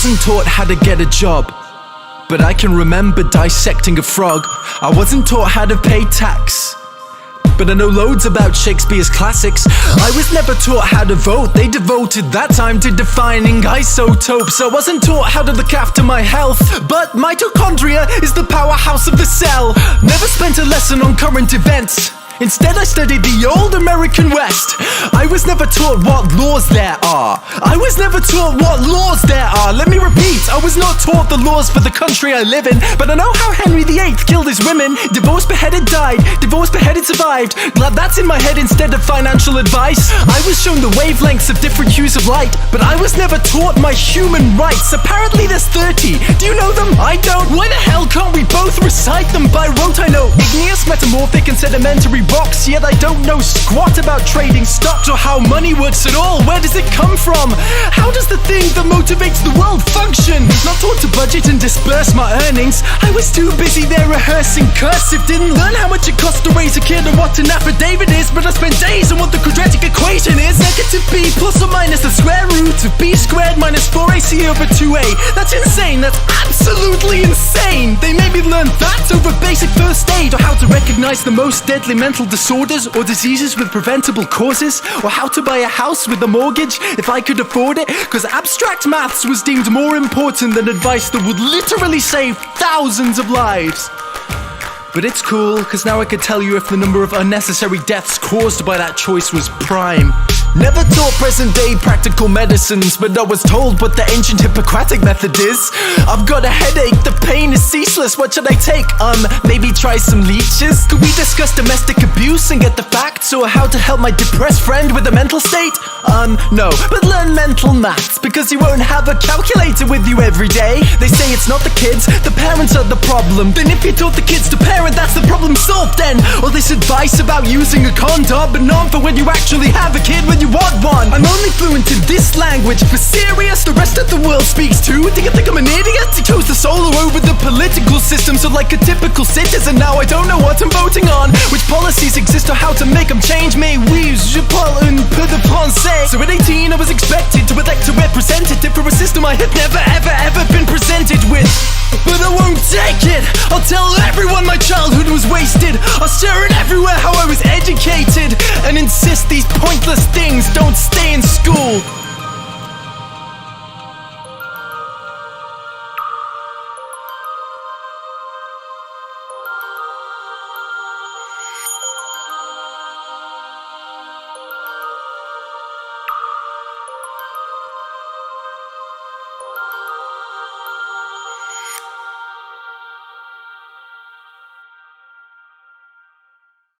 wasn't taught how to get a job, but I can remember dissecting a frog. I wasn't taught how to pay tax, but I know loads about Shakespeare's classics. I was never taught how to vote. They devoted that time to defining isotopes. I wasn't taught how to look after my health, but mitochondria is the powerhouse of the cell. Never spent a lesson on current events. Instead I studied the old American West. I was never taught what laws there are. I was never taught what laws there are. Let me repeat, I was not taught the laws for the country I live in, but I know how Henry VIII killed his women. Divorced, beheaded, died. Divorced, beheaded, survived. Glad that's in my head instead of financial advice. I was shown the wavelengths of different hues of light, but I was never taught my human rights. Apparently there's 30. Do you know them? I don't. Why the hell can't we both recite them by rote? I know igneous, metamorphic, and sedimentary rocks, yet I don't know squat about trading stocks or how money works at all. Where does it come from? How does the thing that motivates the world function? Not taught to budget and disperse my earnings. I was too busy there rehearsing cursive. Didn't learn how much it costs to raise a kid and what an affidavit is, but I spent days on what the quadratic equation is. Negative b plus or minus the square root of b squared minus 4ac over 2a. That's insane. That's absolutely insane. They made me learn that over basic first aid, or how to recognize the most deadly mental disorders or diseases with preventable causes, or how to buy a house with a mortgage if I could afford it, cause abstract maths was deemed more important than advice that would literally save thousands of lives. But it's cool, cause now I could tell you if the number of unnecessary deaths caused by that choice was prime. Never taught present day practical medicines, but I was told what the ancient Hippocratic method is. I've got a headache, the pain is ceaseless, what should I take? Maybe try some leeches? Could we discuss domestic abuse and get the facts, or how to help my depressed friend with a mental state? No, but learn mental maths, because you won't have a calculator with you every day. They say it's not the kids, the parents are the problem. Then if you taught the kids to parent, that's the problem solved then. All this advice about using a condom, but not for when you actually have a kid when you want one. I'm only fluent in this language, for serious, the rest of the world speaks too. Do you think I'm an idiot? I chose the solo over the political system, so like a typical citizen now I don't know what I'm voting on, which policies exist or how to make them change. Mais oui, je parle un peu de français. So at 18 I was expected to elect a representative for a system I had never ever been presented with. But I won't take it. I'll tell everyone my childhood was wasted. I'll share it everywhere how I was educated, and insist these pointless things don't stay in school.